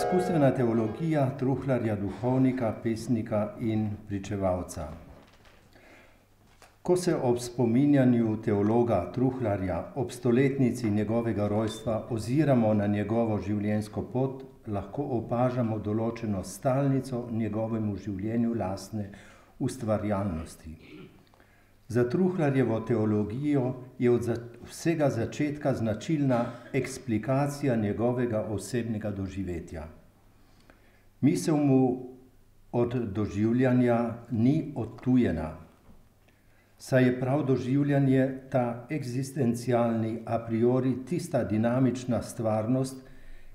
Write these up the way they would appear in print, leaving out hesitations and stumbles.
Izkustvena teologija Truhlarja, duhovnika, pesnika in pričevalca. Ko se ob spominjanju teologa Truhlarja ob stoletnici njegovega rojstva oziramo na njegovo življenjsko pot, lahko opažamo določeno stalnico njegovemu življenju lastne ustvarjalnosti. Za Truhlarjevo teologijo je od vsega začetka značilna eksplikacija njegovega osebnega doživetja. Misel mu od doživljanja ni odtujena, saj je prav doživljanje ta eksistencialni a priori tista dinamična stvarnost,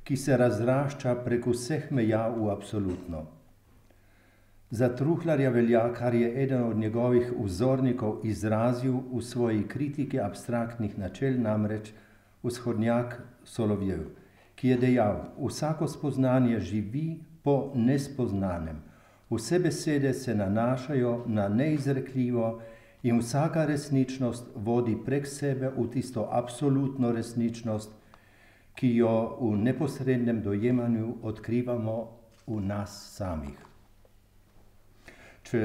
ki se razrašča prek vseh meja v absolutno. Za Truhlarja velja, kar je eden od njegovih vzornikov izrazil v svoji kritiki abstraktnih načel, namreč vzhodnjak Solovjev, ki je dejal: vsako spoznanje živi po nespoznanem, vse besede se nanašajo na neizrekljivo in vsaka resničnost vodi prek sebe v tisto absolutno resničnost, ki jo v neposrednem dojemanju odkrivamo v nas samih. Če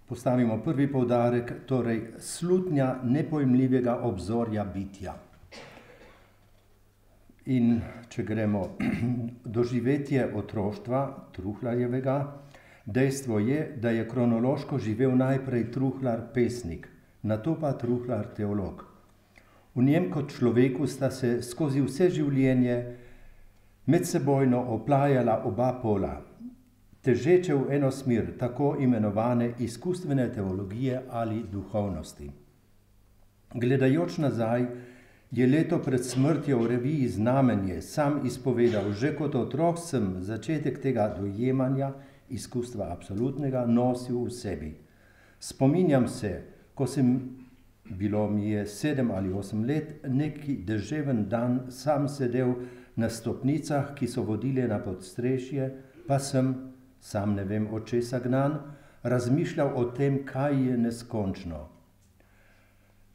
postavimo prvi poudarek, torej slutnja nepojmljivega obzorja bitja. In če gremo doživetje otroštva Truhlarjevega, dejstvo je, da je kronološko živel najprej Truhlar pesnik, nato pa Truhlar teolog. V njem kot človeku sta se skozi vse življenje medsebojno oplajala oba pola, težeče v eno smer tako imenovane izkustvene teologije ali duhovnosti. Gledajoč nazaj, je leto pred smrtjo v reviji Znamenje sam izpovedal: že kot otrok sem začetek tega dojemanja, izkustva absolutnega, nosil v sebi. Spominjam se, ko bilo mi je 7 ali 8 let, neki deževen dan sam sedel na stopnicah, ki so vodile na podstrešje, pa sem, sam ne vem od česa gnan, razmišljal o tem, kaj je neskončno.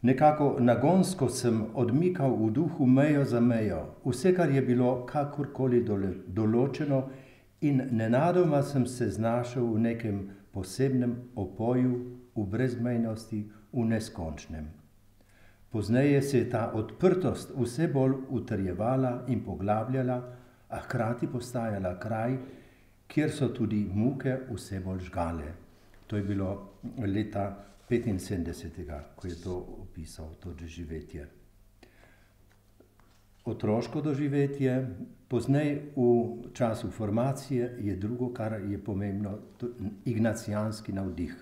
Nekako nagonsko sem odmikal v duhu mejo za mejo, vse, kar je bilo kakorkoli določeno, in nenadoma sem se znašel v nekem posebnem opoju, v brezmejnosti, v neskončnem. Pozneje se je ta odprtost vse bolj utrjevala in poglabljala, a hkrati postajala kraj, kjer so tudi muke vse bolj žgale. To je bilo leta 75, ko je to opisal, to doživetje. Otroško doživetje, pozneje v času formacije, je drugo, kar je pomembno, ignacijanski navdih.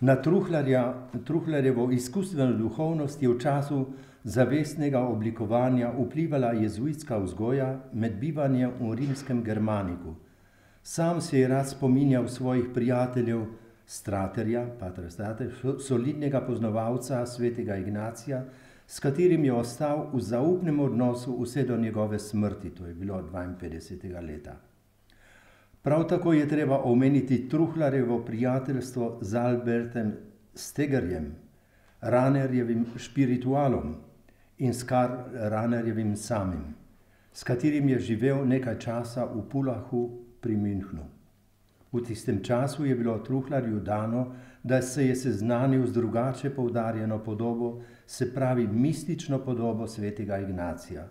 Na Truhlarjevo izkustveno duhovnost je v času zavestnega oblikovanja vplivala jezuitska vzgoja med bivanjem v rimskem Germaniku. Sam se je rad spominjal svojih prijateljev Straterja, patra Strater, solidnega poznavalca svetega Ignacija, s katerim je ostal v zaupnem odnosu vse do njegove smrti, to je bilo 52. leta. Prav tako je treba omeniti Truhlarjevo prijateljstvo z Albertem Stegerjem, Ranerjevim špiritualom in s Karl Ranerjevim samim, s katerim je živel nekaj časa v Pulahu pri Münchnu. V tistem času je bilo Truhlarju dano, da se je seznanil z drugače poudarjeno podobo, se pravi mistično podobo svetega Ignacija.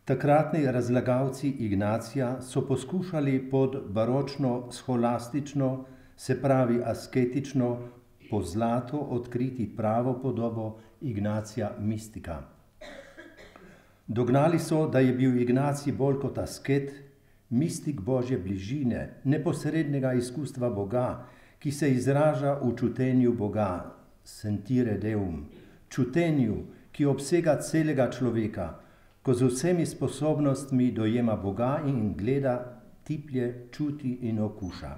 Takratni razlagalci Ignacija so poskušali pod baročno scholastično, se pravi asketično, pozlato odkriti pravo podobo Ignacija mistika. Dognali so, da je bil Ignacij bolj kot asket, mistik Božje bližine, neposrednega izkustva Boga, ki se izraža v čutenju Boga, sentire Deum, čutenju, ki obsega celega človeka, ko z vsemi sposobnostmi dojema Boga in gleda, tiplje, čuti in okuša.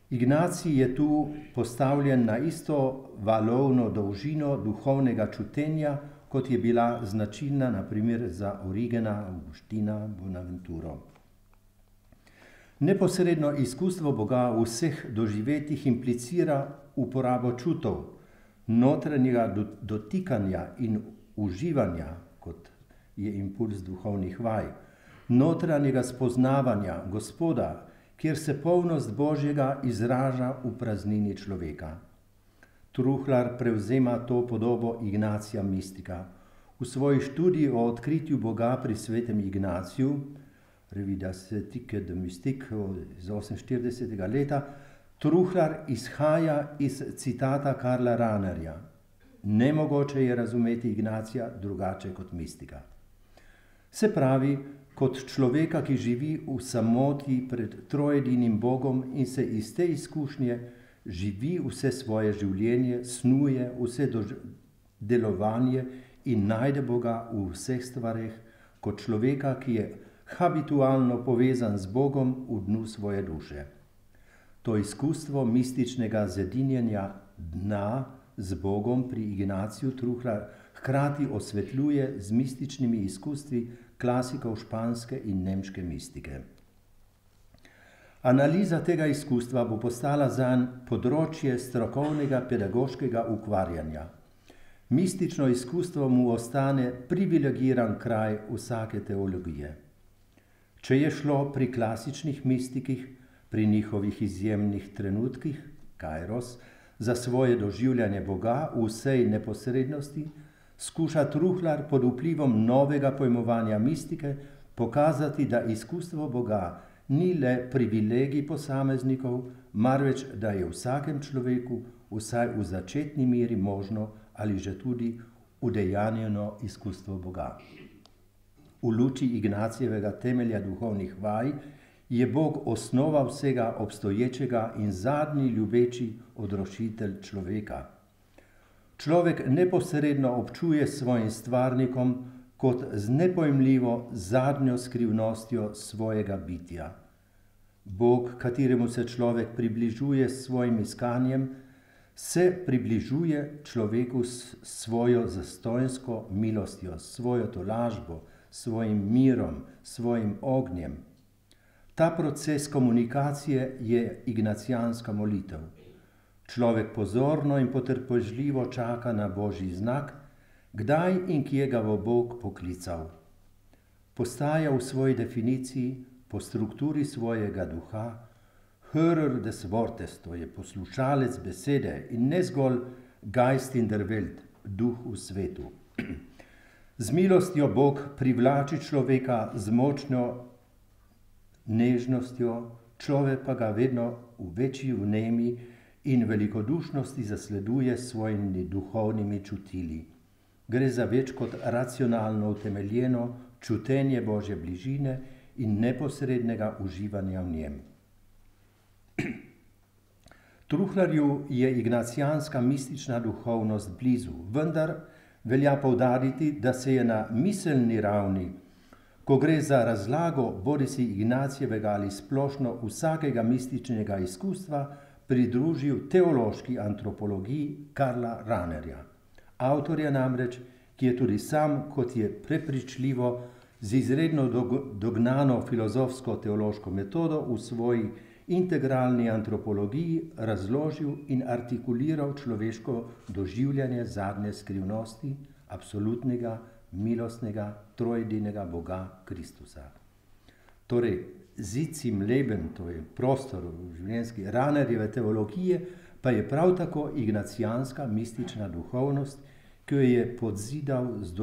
Ignacij je tu postavljen na isto valovno dolžino duhovnega čutenja, kot je bila značilna na primer za Origena, Augustina, Bonaventuro. Neposredno izkustvo Boga v vseh doživetjih implicira uporabo čutov, notranjega dotikanja in uživanja, kot je impuls duhovnih vaj, notranjega spoznavanja Gospoda, kjer se polnost Božjega izraža v praznini človeka. Truhlar prevzema to podobo Ignacija mistika. V svoji študiji o odkritju Boga pri svetem Ignaciju, Revue d'Esthétique de Mystique iz 48. leta, Truhlar izhaja iz citata Karla Rahnerja: nemogoče je razumeti Ignacija drugače kot mistika. Se pravi, kot človeka, ki živi v samoti pred troedinim Bogom in se iz te izkušnje živi vse svoje življenje, snuje vse delovanje in najde Boga v vseh stvareh, kot človeka, ki je habitualno povezan z Bogom v dnu svoje duše. To izkustvo mističnega zedinjenja dna z Bogom pri Ignaciju Truhlar hkrati osvetljuje z mističnimi izkustvi klasikov španske in nemške mistike. Analiza tega izkustva bo postala zanj področje strokovnega pedagoškega ukvarjanja. Mistično izkustvo mu ostane privilegiran kraj vsake teologije. Če je šlo pri klasičnih mistikih, pri njihovih izjemnih trenutkih, kairos, za svoje doživljanje Boga v vsej neposrednosti, skuša Truhlar pod vplivom novega pojmovanja mistike pokazati, da izkustvo Boga ni le privilegij posameznikov, marveč da je vsakem človeku vsaj v začetni meri možno ali že tudi udejanjeno izkustvo Boga. V luči Ignacijevega temelja duhovnih vaj je Bog osnova vsega obstoječega in zadnji ljubeči odročitelj človeka. Človek neposredno občuje s svojim stvarnikom kot z nepojmljivo zadnjo skrivnostjo svojega bitja. Bog, kateremu se človek približuje s svojim iskanjem, se približuje človeku s svojo zastonjsko milostjo, s svojo tolažbo, svojim mirom, svojim ognjem. Ta proces komunikacije je ignacijanska molitev. Človek pozorno in potrpežljivo čaka na Božji znak, kdaj in kje ga bo Bog poklical. Postaja v svoji definiciji, po strukturi svojega duha, Hörer des Wortes, to je poslušalec besede in ne zgolj Geist in der Welt, duh v svetu. Z milostjo Bog privlači človeka z močno nežnostjo, človek pa ga vedno v večji vnemi in velikodušnosti zasleduje s svojimi duhovnimi čutili. Gre za več kot racionalno utemeljeno čutenje Božje bližine in neposrednega uživanja v njem. Truhlarju je ignacijanska mistična duhovnost blizu, vendar velja poudariti, da se je na miselni ravni, ko gre za razlago bodisi Ignacijevega ali splošno vsakega mističnega izkustva, pridružil teološki antropologiji Karla Rahnerja. Avtorja namreč, ki je tudi sam, kot je prepričljivo, z izredno dognano filozofsko-teološko metodo v svoji integralni antropologiji razložil in artikuliral človeško doživljanje zadnje skrivnosti, absolutnega, milostnega, trojedinega Boga Kristusa. Torej, Sitz im Leben, to je prostor v življenjski Rahnerjeve teologije, pa je prav tako ignacijanska mistična duhovnost, ki jo je podzidal z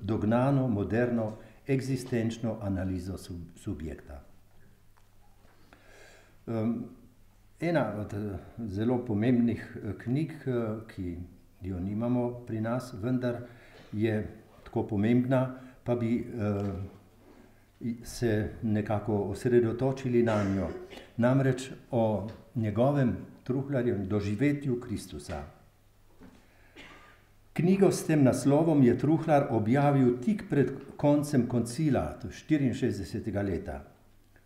dognano, moderno, eksistenčno analizo subjekta. Ena od zelo pomembnih knjig, ki jo nimamo pri nas, vendar je tako pomembna, pa bi se nekako osredotočili na njo. Namreč o njegovem Truhlarjevem doživetju Kristusa. Knjigo s tem naslovom je Truhlar objavil tik pred koncem koncila, to 64. leta.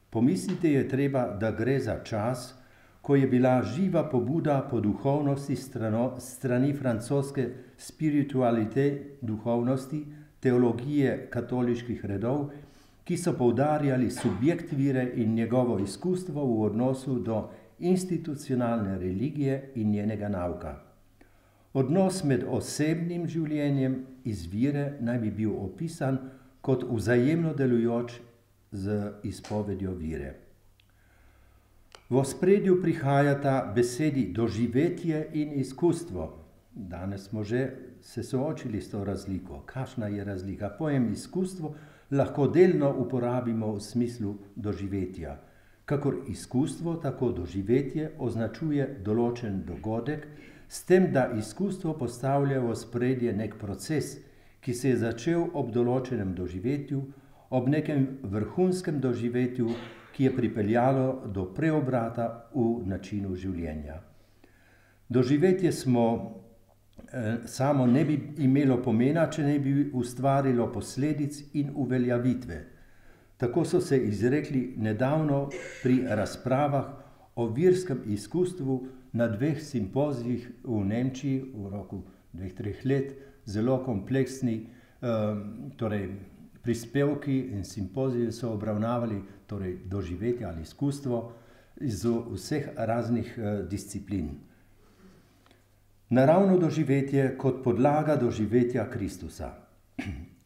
Pomisliti je treba, da gre za čas, ko je bila živa pobuda po duhovnosti strani francoske spiritualite duhovnosti, teologije katoliških redov, ki so poudarjali subjekt vire in njegovo izkustvo v odnosu do institucionalne religije in njenega nauka. Odnos med osebnim življenjem iz vire naj bi bil opisan kot vzajemno delujoč z izpovedjo vire. V ospredju prihajata besedi doživetje in izkustvo. Danes smo že se soočili s to razliko. Kakšna je razlika? Pojem izkustvo lahko delno uporabimo v smislu doživetja. Kakor izkustvo, tako doživetje označuje določen dogodek, s tem, da izkustvo postavlja v ospredje nek proces, ki se je začel ob določenem doživetju, ob nekem vrhunskem doživetju, ki je pripeljalo do preobrata v načinu življenja. Doživetje samo ne bi imelo pomena, če ne bi ustvarilo posledic in uveljavitve. Tako so se izrekli nedavno pri razpravah o verskem izkustvu na 2 simpozijih v Nemčiji v roku 2-3 let, zelo kompleksni prispevki in simpoziji so obravnavali doživetje ali izkustvo iz vseh raznih disciplin. Naravno doživetje kot podlaga doživetja Kristusa.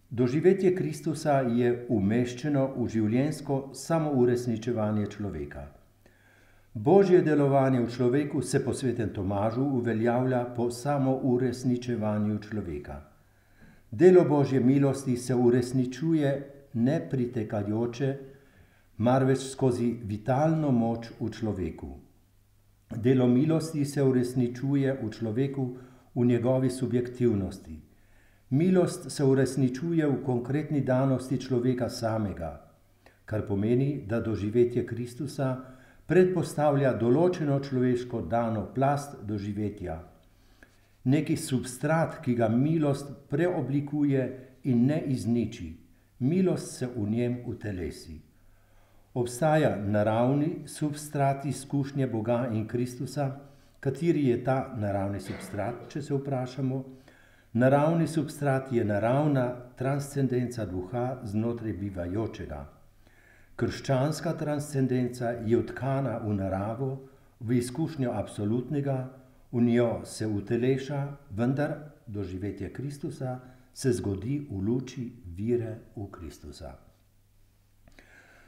Doživetje Kristusa je umeščeno v življenjsko samouresničevanje človeka. Božje delovanje v človeku se po svetem Tomažu uveljavlja po samouresničevanju človeka. Delo Božje milosti se uresničuje ne pritekajoče, marveč skozi vitalno moč v človeku. Delo milosti se uresničuje v človeku v njegovi subjektivnosti. Milost se uresničuje v konkretni danosti človeka samega, kar pomeni, da doživetje Kristusa predpostavlja določeno človeško dano plast doživetja. Neki substrat, ki ga milost preoblikuje in ne izniči. Milost se v njem utelesi. Obstaja naravni substrat izkušnje Boga in Kristusa. Kateri je ta naravni substrat, če se vprašamo? Naravni substrat je naravna transcendenca duha znotraj bivajočega. Krščanska transcendenca je vtkana v naravo, v izkušnjo absolutnega, v njo se uteleša, vendar doživetje Kristusa se zgodi v luči vire v Kristusa.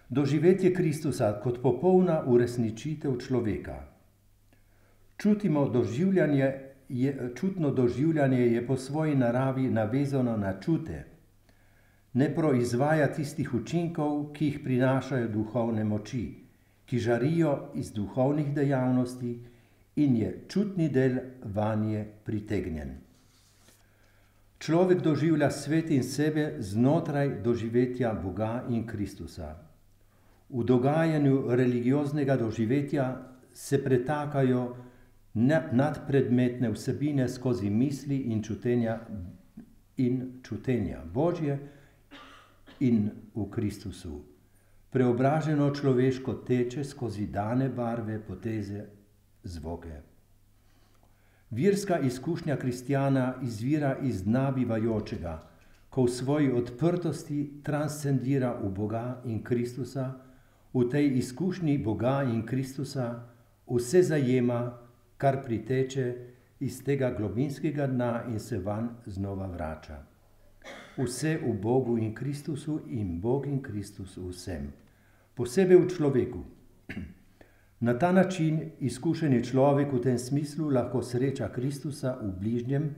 Doživetje Kristusa kot popolna uresničitev človeka. Čutno doživljanje je po svoji naravi navezano na čute. Ne proizvaja tistih učinkov, ki jih prinašajo duhovne moči, ki žarijo iz duhovnih dejavnosti in je čutni del vanje pritegnjen. Človek doživlja svet in sebe znotraj doživetja Boga in Kristusa. V dogajanju religioznega doživetja se pretakajo nadpredmetne vsebine skozi misli in čutenja Božje in v Kristusu. Preobraženo človeško teče skozi dane barve, poteze, zvoke. Verska izkušnja kristjana izvira iz dna bivajočega, ko v svoji odprtosti transcendira v Boga in Kristusa. V tej izkušnji Boga in Kristusa vse zajema, kar priteče iz tega globinskega dna in se vanj znova vrača. Vse v Bogu in Kristusu in Bog in Kristus vsem. Posebej v človeku. Na ta način izkušeni človek v tem smislu lahko sreča Kristusa v bližnjem,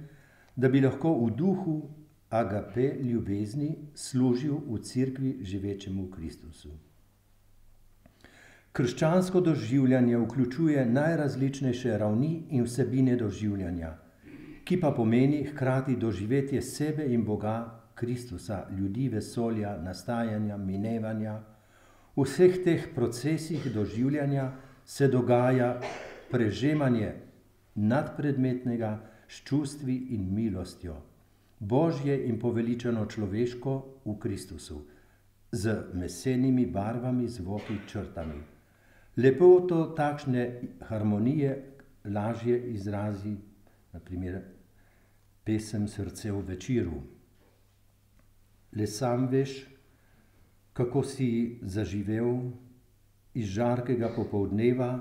da bi lahko v duhu agape ljubezni služil v cerkvi živečemu Kristusu. Krščansko doživljanje vključuje najrazličnejše ravni in vsebine doživljanja, ki pa pomeni hkrati doživetje sebe in Boga, Kristusa, ljudi, vesolja, nastajanja, minevanja. V vseh teh procesih doživljanja se dogaja prežemanje nadpredmetnega s čustvi in milostjo, Božje in poveličano človeško v Kristusu, z mesenimi barvami, zvoki, črtami. Lepoto takšne harmonije lažje izrazi, na primer, pesem Srce v večeru. Le sam veš, kako si zaživel iz žarkega popoldneva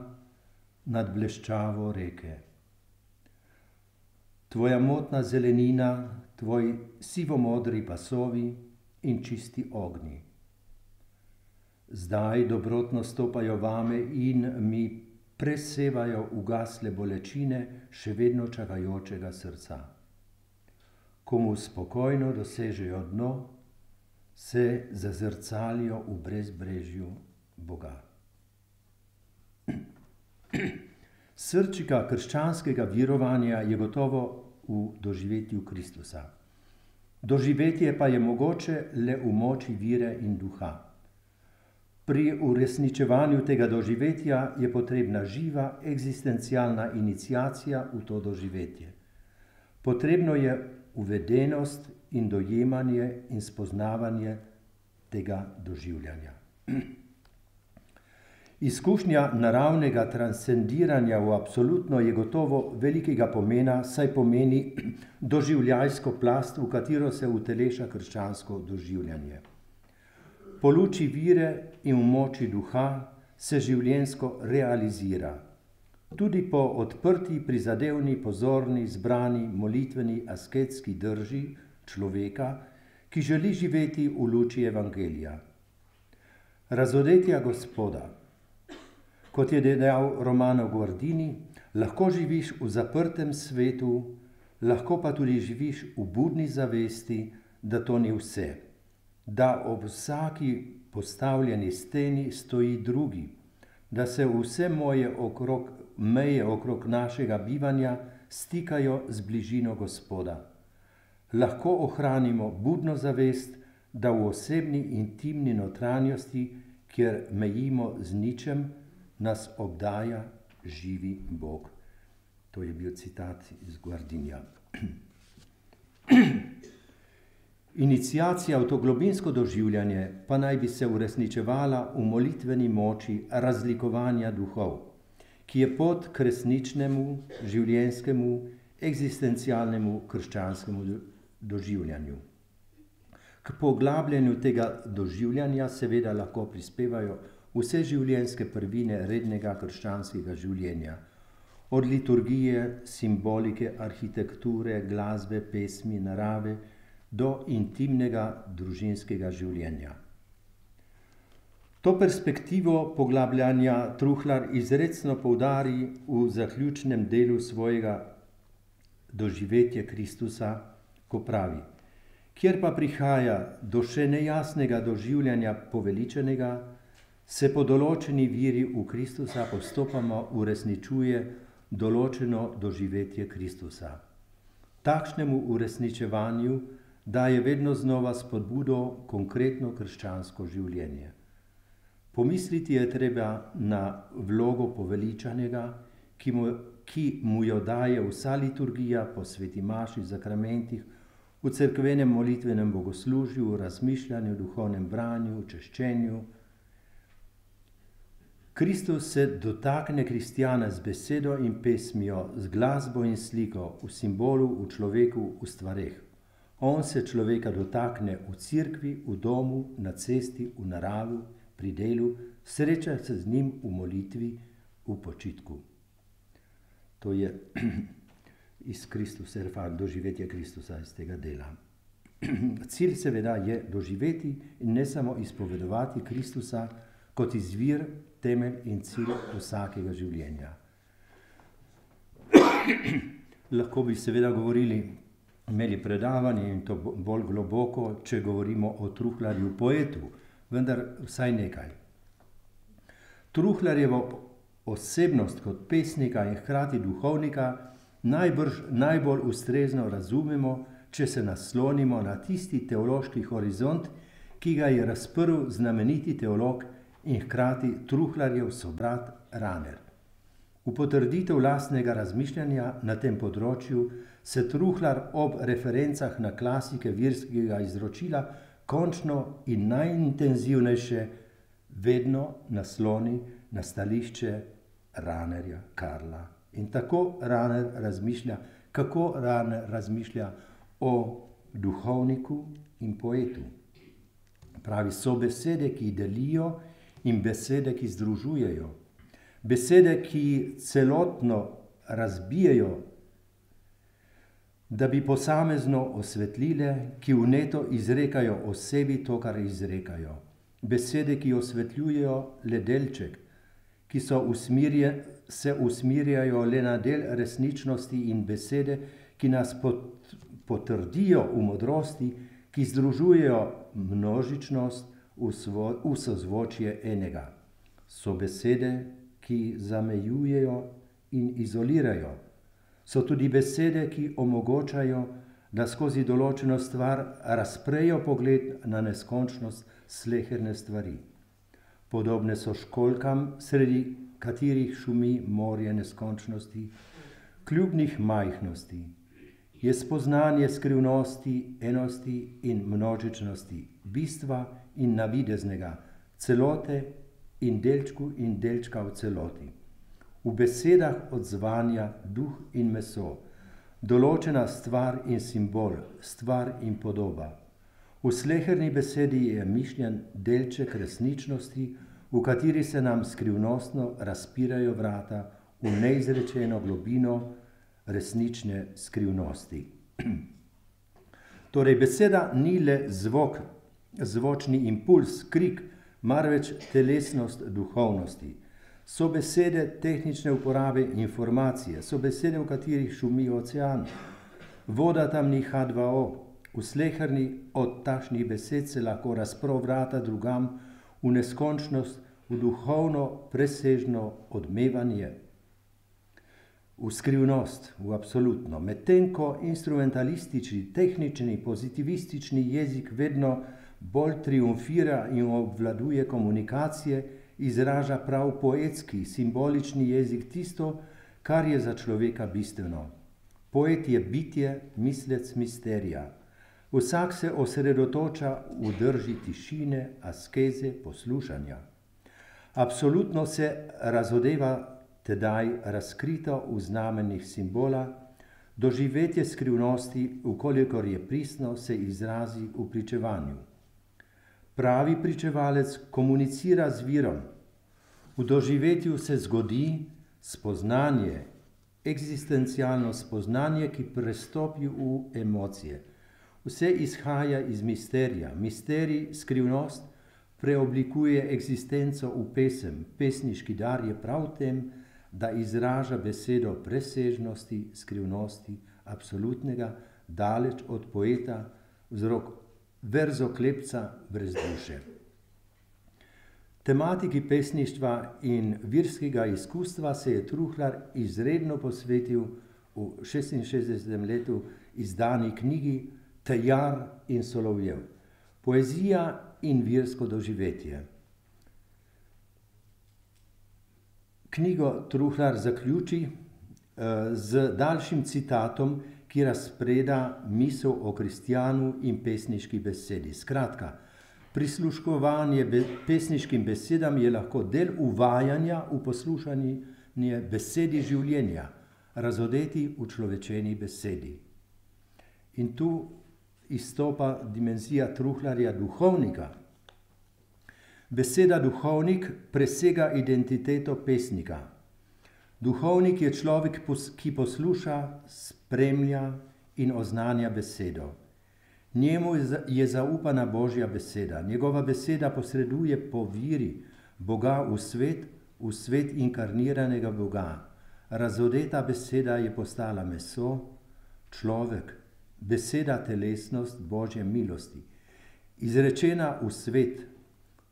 nad bleščavo reke. Tvoja motna zelenina, tvoji sivomodri pasovi in čisti ognji. zdaj dobrotno stopajo vame in mi presevajo ugasle bolečine še vedno čakajočega srca. Komu spokojno dosežejo dno, se zazrcalijo v brezbrežju Boga. Srčika krščanskega verovanja je gotovo v doživetju Kristusa. Doživetje pa je mogoče le v moči vire in duha. Pri uresničevanju tega doživetja je potrebna živa eksistencialna iniciacija v to doživetje. Potrebno je uvedenost in dojemanje in spoznavanje tega doživljanja. Izkušnja naravnega transcendiranja v absolutno je gotovo velikega pomena, saj pomeni doživljajsko plast, v katero se uteleša krščansko doživljanje. Po luči vire in v moči duha se življenjsko realizira. Tudi po odprti, prizadevni, pozorni, zbrani, molitveni, asketski drži človeka, ki želi živeti v luči evangelija. Razodetja Gospoda. Kot je dejal Romano Guardini, lahko živiš v zaprtem svetu, lahko pa tudi živiš v budni zavesti, da to ni vse, da ob vsaki postavljeni steni stoji drugi, da se vse meje okrog našega bivanja stikajo z bližino Gospoda. Lahko ohranimo budno zavest, da v osebni intimni notranjosti, kjer mejimo z ničem, nas obdaja živi Bog. To je bil citat iz Guardinija. Iniciacija v to globinsko doživljanje pa naj bi se uresničevala v molitveni moči razlikovanja duhov, ki je pot k resničnemu, življenjskemu, eksistencialnemu krščanskemu doživljanju. K poglabljanju tega doživljanja seveda lahko prispevajo vse življenjske prvine rednega krščanskega življenja, od liturgije, simbolike, arhitekture, glasbe, pesmi, narave do intimnega družinskega življenja. To perspektivo poglabljanja Truhlar izrecno poudari v zaključnem delu svojega doživetja Kristusa, ko pravi: kjer pa prihaja do še nejasnega doživljanja poveličenega, se po določeni viri v Kristusa postopoma uresničuje določeno doživetje Kristusa. Takšnemu uresničevanju daje vedno znova spodbudo konkretno krščansko življenje. Pomisliti je treba na vlogo poveličanega, ki mu jo daje vsa liturgija po sveti maši, zakramentih, v cerkvenem molitvenem bogoslužju, v razmišljanju, duhovnem branju, češčenju. Kristus se dotakne kristjana z besedo in pesmijo, z glasbo in sliko, v simbolu, v človeku, v stvareh. On se človeka dotakne v cerkvi, v domu, na cesti, v naravi, pri delu, sreča se z njim v molitvi, v počitku. To je iz Kristusa, doživetje Kristusa iz tega dela. Cilj seveda je doživeti in ne samo izpovedovati Kristusa kot izvir, temelj in cilj vsakega življenja. Lahko bi seveda imeli predavanje in to bolj globoko, če govorimo o Truhlarju poetu, vendar vsaj nekaj. Truhlarjevo osebnost kot pesnika in hkrati duhovnika najbolj ustrezno razumemo, če se naslonimo na tisti teološki horizont, ki ga je razprl znameniti teolog in hkrati Truhlarjev sobrat Raner. V potrditev lastnega razmišljanja na tem področju se Truhlar ob referencah na klasike virskega izročila končno in najintenzivnejše vedno nasloni na stališče Ranerja, Karla. In tako Raner razmišlja, kako Raner razmišlja o duhovniku in poetu. Pravi, so besede, ki delijo, in besede, ki združujejo. Besede, ki celotno razbijajo, da bi posamezno osvetlile, ki vneto izrekajo o sebi to, kar izrekajo. besede, ki osvetljujejo le delček, ki se usmirjajo le na del resničnosti in besede, ki nas potrdijo v modrosti, ki združujejo množičnost v sozvočje enega. So besede, ki zamejujejo in izolirajo. So tudi besede, ki omogočajo, da skozi določeno stvar razprejo pogled na neskončnost sleherne stvari. Podobne so školjkam, sredi katerih šumi morje neskončnosti, kljubnih majhnosti. Je spoznanje skrivnosti, enosti in množičnosti, bistva in navideznega, celote in delčka v celoti. V besedah odzvanja duh in meso, določena stvar in simbol, stvar in podoba. V sleherni besedi je mišljen delček resničnosti, v kateri se nam skrivnostno razpirajo vrata v neizrečeno globino resnične skrivnosti. Torej, beseda ni le zvok, zvočni impuls, krik, marveč telesnost duhovnosti. So besede tehnične uporabe informacije, so besede, v katerih šumi ocean. Voda tam ni H2O. V sleherni od takšnih besed se lahko razpro vrata drugam v neskončnost, v duhovno presežno odmevanje, v skrivnost, v absolutno. Medtem ko instrumentalistični, tehnični, pozitivistični jezik vedno bolj triumfira in obvladuje komunikacije, izraža prav poetski, simbolični jezik tisto, kar je za človeka bistveno. Poet je bitje, mislec misterija. Vsak se osredotoča v drži tišine, askeze, poslušanja. Absolutno se razodeva tedaj razkrito v znamenjih simbola, doživetje skrivnosti, ukolikor je pristno, se izrazi v pričevanju. Pravi pričevalec komunicira z virom. V doživetju se zgodi spoznanje, eksistencialno spoznanje, ki prestopi v emocije. Vse izhaja iz misterija. Misterij, skrivnost, preoblikuje eksistenco v pesem. Pesniški dar je prav v tem, da izraža besedo presežnosti, skrivnosti, absolutnega, daleč od poeta, vzrok verzoklepca brez duše. Tematiki pesništva in virskega izkustva se je Truhlar izredno posvetil v 66. letu izdani knjigi Tejar in Solovjev. Poezija in virsko doživetje. Knjigo Truhlar zaključi z daljšim citatom, ki razpreda misel o kristjanu in pesniški besedi. Skratka, prisluškovanje pesniškim besedam je lahko del uvajanja v poslušanje besedi življenja, razodeti v človečeni besedi. In tu izstopa dimenzija Truhlarja duhovnika. Beseda duhovnik presega identiteto pesnika. Duhovnik je človek, ki posluša, spremlja in oznanja besedo. Njemu je zaupana Božja beseda. Njegova beseda posreduje po viri Boga v svet inkarniranega Boga. Razodeta beseda je postala meso, človek, beseda telesnost Božje milosti. Izrečena v svet,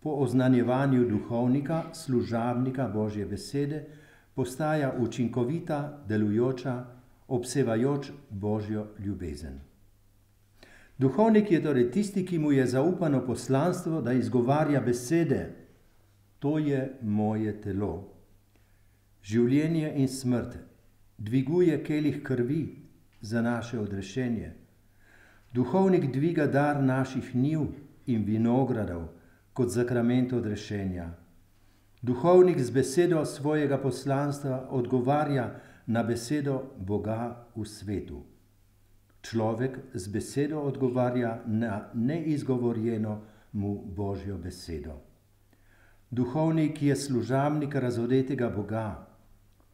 po oznanjevanju duhovnika, služabnika Božje besede, postaja učinkovita, delujoča, obsevajoč Božjo ljubezen. Duhovnik je torej tisti, ki mu je zaupano poslanstvo, da izgovarja besede. To je moje telo. Življenje in smrt, dviguje kelih krvi za naše odrešenje. Duhovnik dviga dar naših njiv in vinogradov kot zakrament odrešenja. Duhovnik z besedo svojega poslanstva odgovarja na besedo Boga v svetu. Človek z besedo odgovarja na neizgovorjeno mu Božjo besedo. Duhovnik je služabnik razodetega Boga.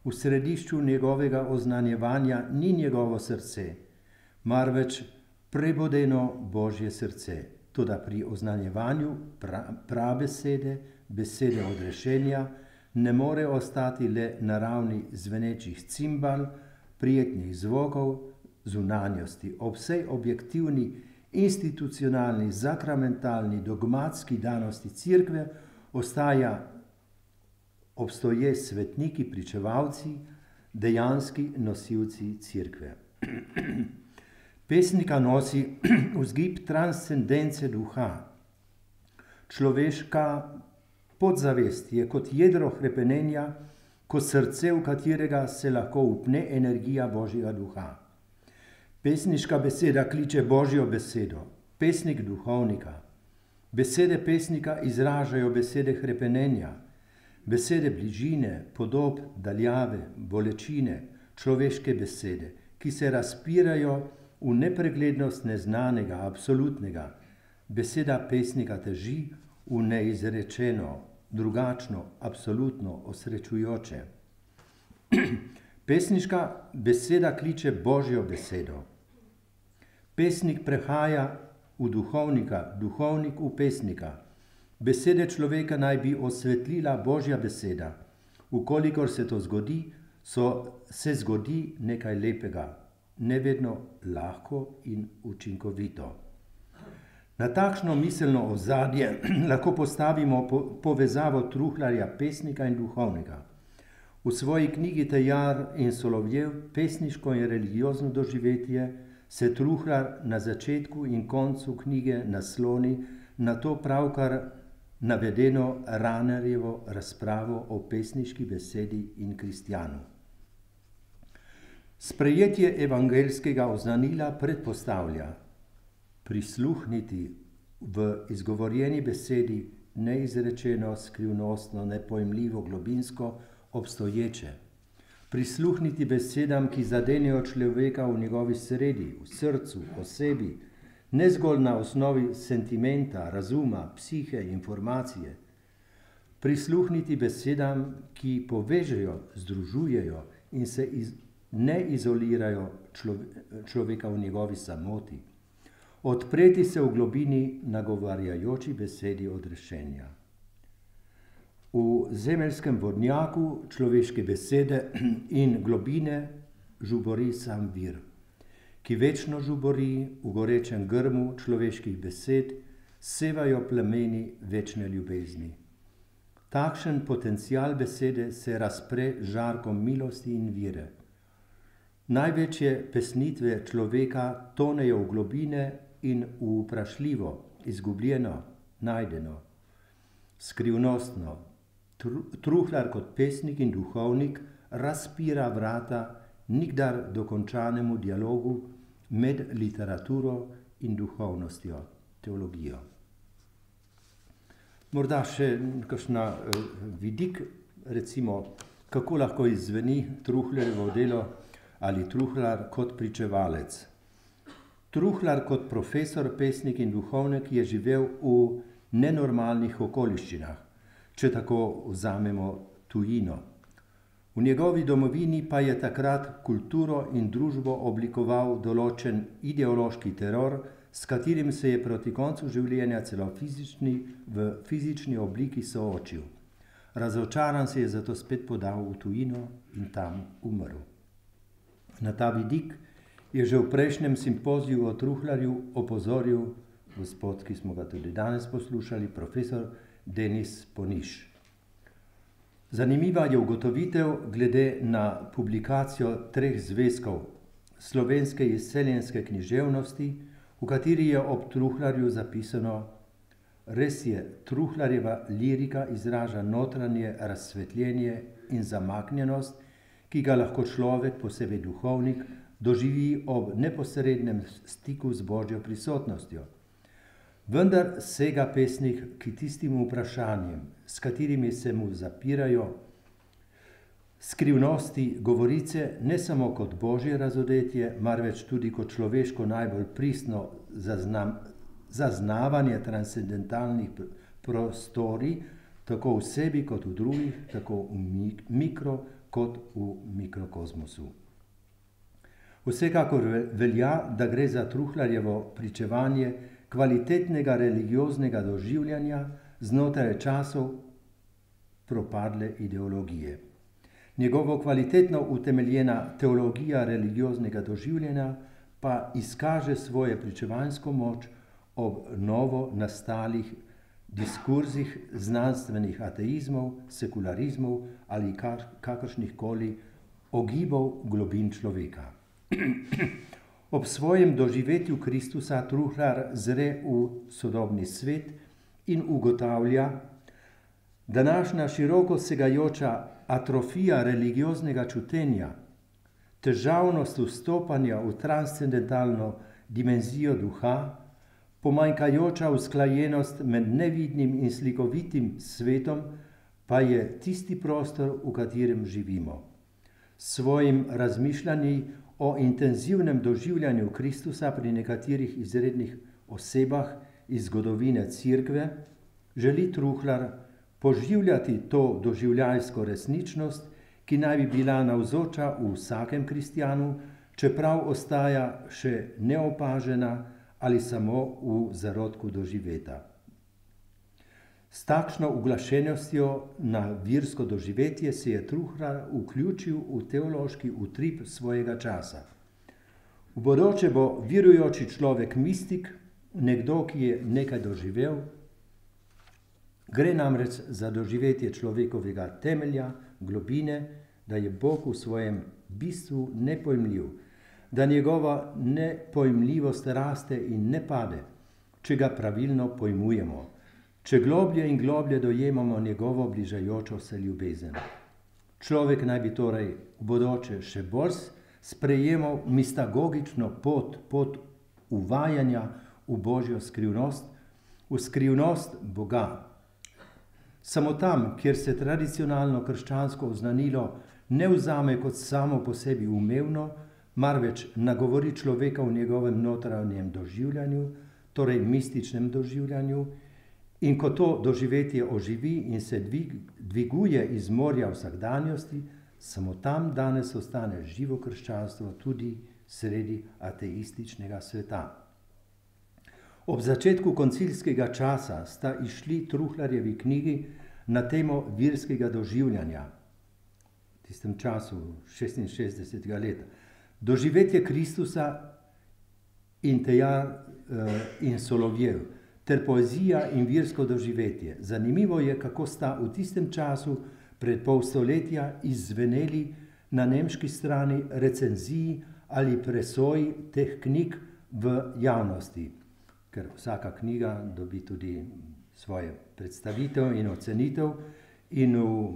V središču njegovega oznanjevanja ni njegovo srce, marveč prebodeno Božje srce. toda pri oznanjevanju prabesede, besede odrešenja, ne more ostati le na ravni zvenečih cimbal, prijetnih zvokov, zunanjosti. Ob vsej objektivni, institucionalni, sakramentalni, dogmatski danosti Cerkve obstoje svetniki, pričevalci, dejanski nosilci Cerkve. Pesnika nosi vzgib transcendence duha. Človeška podzavest je kot jedro hrepenenja, kot srce, v katerega se lahko upne energija Božjega duha. Pesniška beseda kliče Božjo besedo, pesnik duhovnika. Besede pesnika izražajo besede hrepenenja, besede bližine, podob, daljave, bolečine, človeške besede, ki se razpirajo v nepreglednost neznanega, absolutnega. Beseda pesnika teži v neizrečeno, drugačno, absolutno, osrečujoče. Pesniška beseda kliče Božjo besedo. Pesnik prehaja v duhovnika, duhovnik v pesnika. Besede človeka naj bi osvetlila Božja beseda. Ukolikor se to zgodi, se zgodi nekaj lepega, nevedno lahko in učinkovito. Na takšno miselno ozadje lahko postavimo povezavo truhlarja, pesnika in duhovnika. V svoji knjigi Tejar in Solovjev, pesniško in religiozno doživetje, se truhlar na začetku in koncu knjige nasloni na to pravkar navedeno Ranerjevo razpravo o pesniški besedi in kristjanu. Sprejetje evangeljskega oznanila predpostavlja prisluhniti v izgovorjeni besedi neizrečeno, skrivnostno, nepojmljivo, globinsko, obstoječe. Prisluhniti besedam, ki zadenejo človeka v njegovi sredi, v srcu, osebi, ne zgolj na osnovi sentimenta, razuma, psihe, informacije. Prisluhniti besedam, ki povežejo, združujejo in se ne izolirajo človeka v njegovi samoti. Odpreti se v globini nagovarjajoči besedi odrešenja. V zemeljskem vodnjaku človeške besede in globine žubori sam vir, ki večno žubori v gorečem grmu človeških besed, sevajo plameni večne ljubezni. Takšen potencial besede se razpre žarkom milosti in vire. Največje pesnitve človeka tonejo v globine in v vprašljivo, izgubljeno, najdeno, skrivnostno. Truhlar kot pesnik in duhovnik razpira vrata nikdar dokončanemu dialogu med literaturo in duhovnostjo, teologijo. Morda še kakšna vidik, recimo, kako lahko izzveni Truhlarjevo delo ali Truhlar kot pričevalec. Truhlar kot profesor, pesnik in duhovnik je živel v nenormalnih okoliščinah, če tako vzamemo tujino. V njegovi domovini pa je takrat kulturo in družbo oblikoval določen ideološki teror, s katerim se je proti koncu življenja celo v fizični obliki soočil. Razočaran se je zato spet podal v tujino in tam umrl. Na ta vidik je že v prejšnjem simpoziju o Truhlarju opozoril gospod, ki smo ga tudi danes poslušali, profesor Denis Poniš. Zanimiva je ugotovitev glede na publikacijo 3 zvezkov slovenske izseljenske književnosti, v kateri je ob Truhlarju zapisano: res je, Truhlarjeva lirika izraža notranje razsvetljenje in zamaknjenost, ki ga lahko človek, posebej duhovnik, doživi ob neposrednem stiku z Božjo prisotnostjo. Vendar sega pesnik k tistim vprašanjem, s katerimi se mu zapirajo skrivnosti govorice, ne samo kot Božje razodetje, marveč tudi kot človeško najbolj pristno zaznavanje transcendentalnih prostorij, tako v sebi kot v drugih, tako v mikro kot v mikrokozmosu. Vsekakor velja, da gre za Truhlarjevo pričevanje kvalitetnega religioznega doživljanja znotraj časov propadle ideologije. Njegovo kvalitetno utemeljena teologija religioznega doživljanja pa izkaže svoje pričevanjsko moč ob novo nastalih diskurzih znanstvenih ateizmov, sekularizmov ali kakršnihkoli ogibov globin človeka. Ob svojem doživetju Kristusa Truhlar zre v sodobni svet in ugotavlja, današnja široko segajoča atrofija religioznega čutenja, težavnost vstopanja v transcendentalno dimenzijo duha, pomanjkajoča usklajenost med nevidnim in slikovitim svetom pa je tisti prostor, v katerem živimo. S svojim razmišljanjem o intenzivnem doživljanju Kristusa pri nekaterih izrednih osebah iz zgodovine Cerkve želi Truhlar poživljati to doživljajsko resničnost, ki naj bi bila navzoča v vsakem kristjanu, čeprav ostaja še neopažena ali samo v zarodku doživeta. S takšno uglašenostjo na virsko doživetje se je Truhlar vključil v teološki utrip svojega časa. V bodoče bo verujoči človek mistik, nekdo, ki je nekaj doživel. Gre namreč za doživetje človekovega temelja, globine, da je Bog v svojem bistvu nepojmljiv, da njegova nepojmljivost raste in ne pade, če ga pravilno pojmujemo, če globlje in globlje dojemamo njegovo bližajočo se ljubezen. Človek naj bi torej v bodoče še bolj sprejemal mistagogično pot uvajanja v Božjo skrivnost, v skrivnost Boga. Samo tam, kjer se tradicionalno krščansko oznanilo ne vzame kot samo po sebi umevno, marveč nagovori človeka v njegovem notranjem doživljanju, torej mističnem doživljanju, in ko to doživetje oživi in se dviguje iz morja vsakdanjosti, samo tam danes ostane živo krščanstvo tudi sredi ateističnega sveta. Ob začetku koncilskega časa sta izšli Truhlarjevi knjigi na temo virskega doživljanja, v tistem času 66. leta. Doživetje Kristusa in Tejar in Solovjev ter poezija in virsko doživetje. Zanimivo je, kako sta v tistem času pred pol stoletja izzveneli na nemški strani recenziji ali presoji teh knjig v javnosti, ker vsaka knjiga dobi tudi svoje predstavitev in ocenitev in v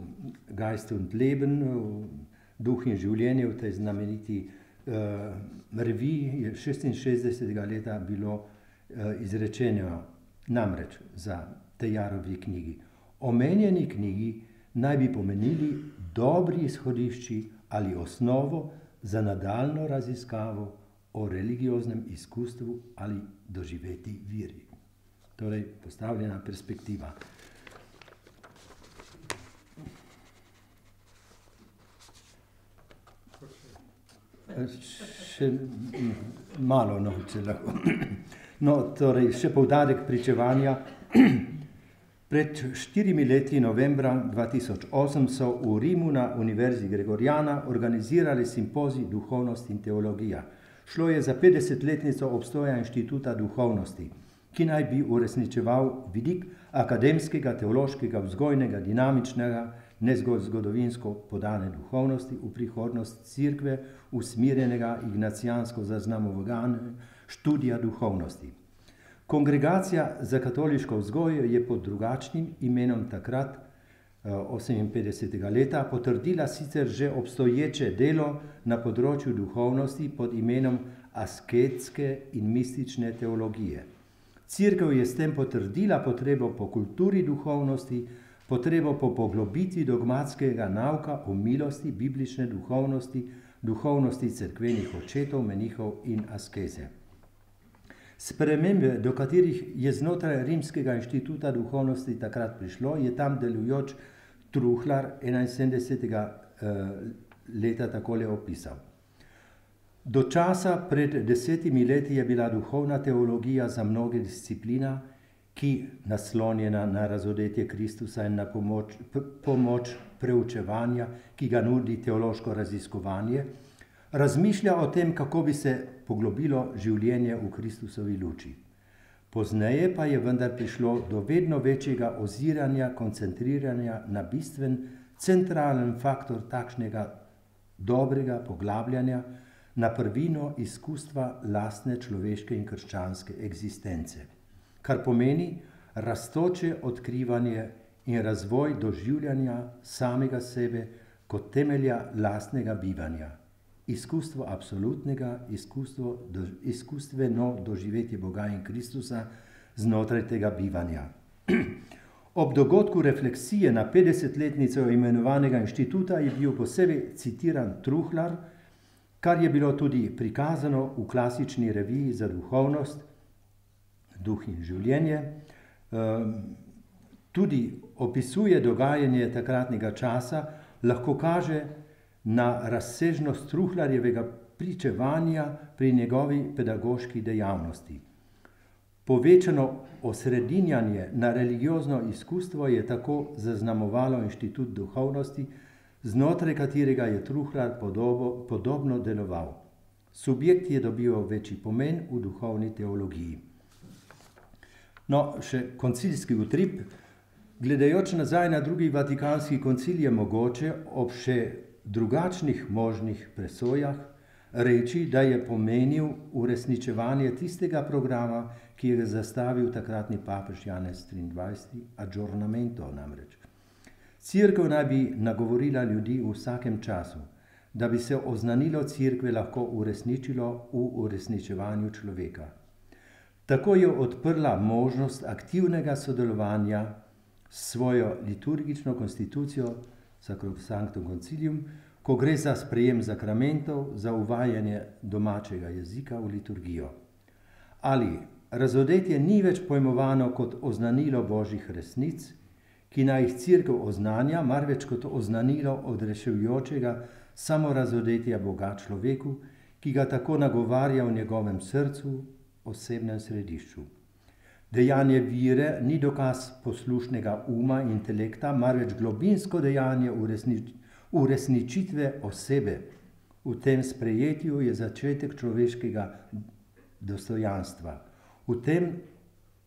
Geist und Leben, v Duh in življenje, v tej znameniti reviji je 66. leta bilo izrečeno namreč za Tejarovi knjigi. Omenjeni knjigi naj bi pomenili dobri izhodišči ali osnovo za nadaljnjo raziskavo o religioznem izkustvu ali doživeti viri. Torej, postavljena perspektiva. Še malo, če lahko. Torej, še poudarek pričevanja. Pred 4 leti, novembra 2008, so v Rimu na Univerzi Gregoriana organizirali simpozij Duhovnost in teologija. Šlo je za 50-letnico obstoja Inštituta duhovnosti, ki naj bi uresničeval vidik akademskega, teološkega, vzgojnega, dinamičnega, ne zgolj zgodovinsko podane duhovnosti v prihodnost Cerkve, usmerjenega ignacijansko zaznamovanja študija duhovnosti. Kongregacija za katoliško vzgojo je pod drugačnim imenom takrat, 58. leta, potrdila sicer že obstoječe delo na področju duhovnosti pod imenom asketske in mistične teologije. Cerkev je s tem potrdila potrebo po kulturi duhovnosti, potrebo po poglobitvi dogmatskega nauka o milosti, biblične duhovnosti, duhovnosti cerkvenih očetov, menihov in askeze. Spremembe, do katerih je znotraj Rimskega inštituta duhovnosti takrat prišlo, je tam delujoč Truhlar 71. leta takole opisal. Do časa pred 10 leti je bila duhovna teologija za mnoge disciplina, ki, naslonjena na razodetje Kristusa in na pomoč preučevanja, ki ga nudi teološko raziskovanje, razmišlja o tem, kako bi se poglobilo življenje v Kristusovi luči. Pozneje pa je vendar prišlo do vedno večjega oziranja, koncentriranja na bistven, centralen faktor takšnega dobrega poglabljanja, na prvino izkustva lastne človeške in krščanske eksistence, kar pomeni rastoče odkrivanje in razvoj doživljanja samega sebe kot temelja lastnega bivanja. Izkustvo absolutnega, izkustveno doživetje Boga in Kristusa znotraj tega bivanja. Ob dogodku refleksije na 50-letnico imenovanega inštituta je bil posebej citiran Truhlar, kar je bilo tudi prikazano v klasični reviji za duhovnost, Duh in življenje. Tudi opisuje dogajanje takratnega časa, lahko kaže na razsežnost Truhlarjevega pričevanja pri njegovi pedagoški dejavnosti. Povečano osredinjanje na religiozno izkustvo je tako zaznamovalo inštitut duhovnosti, znotraj katerega je Truhlar podobno deloval. Subjekt je dobival večji pomen v duhovni teologiji. No, še koncilski utrip. Gledajoč nazaj na drugi vatikanski koncil je mogoče ob še drugačnih možnih presojah reči, da je pomenil uresničevanje tistega programa, ki je zastavil takratni papež Janez 23, Aggiornamento namreč. Cerkev naj bi nagovorila ljudi v vsakem času, da bi se oznanilo cerkve lahko uresničilo v uresničevanju človeka. Tako je odprla možnost aktivnega sodelovanja s svojo liturgično konstitucijo, Sacrosanctum Concilium, ko gre za sprejem zakramentov, za uvajanje domačega jezika v liturgijo. Ali razodetje ni več pojmovano kot oznanilo božjih resnic, ki naj jih cerkev oznanja, marveč kot oznanilo odrešujočega samorazodetja Boga človeku, ki ga tako nagovarja v njegovem srcu, osebnem središču. Dejanje vire ni dokaz poslušnega uma in intelekta, marveč globinsko dejanje uresničitve osebe. V tem sprejetju je začetek človeškega dostojanstva. V tem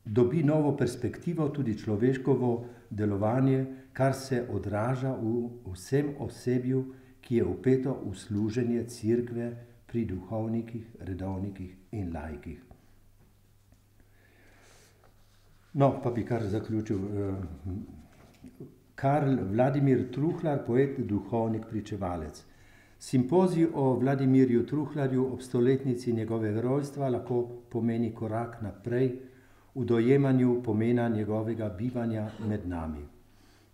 dobi novo perspektivo tudi človeškovo delovanje, kar se odraža v vsem osebju, ki je vpeto v služenje cerkve pri duhovnikih, redovnikih in laikih. No, pa bi kar zaključil. Karl Vladimir Truhlar, poet, duhovnik, pričevalec. Simpozij o Vladimirju Truhlarju ob stoletnici njegovega rojstva lahko pomeni korak naprej v dojemanju pomena njegovega bivanja med nami.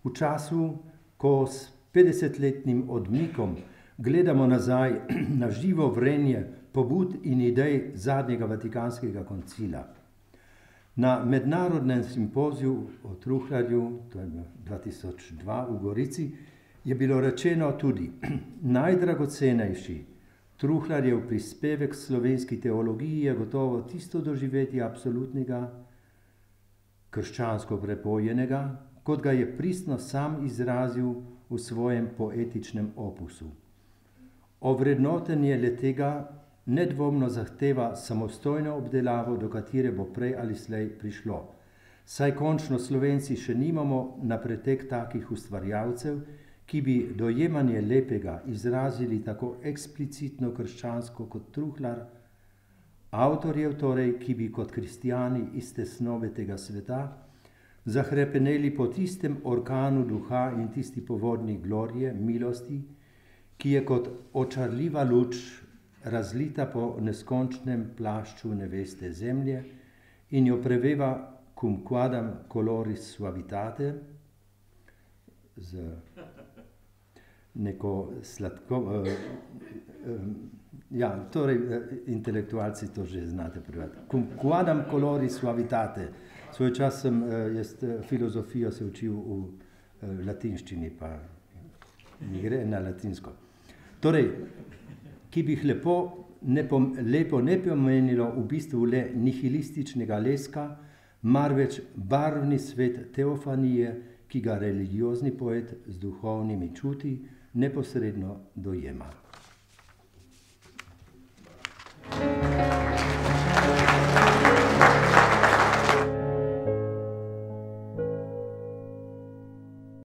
V času, ko s 50-letnim odmikom gledamo nazaj na živo vrenje pobud in idej zadnjega vatikanskega koncila. Na mednarodnem simpoziju o Truhlarju, to je 2002 v Gorici, je bilo rečeno tudi: najdragocenejši Truhlarjev prispevek slovenski teologiji je gotovo tisto doživetje absolutnega, krščansko prepojenega, kot ga je pristno sam izrazil v svojem poetičnem opusu. Ovrednotenje letega nedvomno zahteva samostojno obdelavo, do katere bo prej ali slej prišlo. Saj končno Slovenci še nimamo na pretek takih ustvarjalcev, ki bi dojemanje lepega izrazili tako eksplicitno krščansko kot Truhlar, avtorjev torej, ki bi kot kristijani iz tesnobe tega sveta zahrepeneli po tistem orkanu duha in tisti povodni glorije, milosti, ki je kot očarljiva luč razlita po neskončnem plašču neveste zemlje in jo preveva cum quadam coloris suavitate, z neko sladko... torej, intelektualci to že znate prevedati. Cum quadam coloris suavitate. Svoj čas sem jaz filozofijo se učil v latinščini, pa mi gre na latinsko. Torej, ki bi jih lepo lepo ne pomenilo v bistvu le nihilističnega leska, marveč barvni svet teofanije, ki ga religiozni poet z duhovnimi čuti neposredno dojema.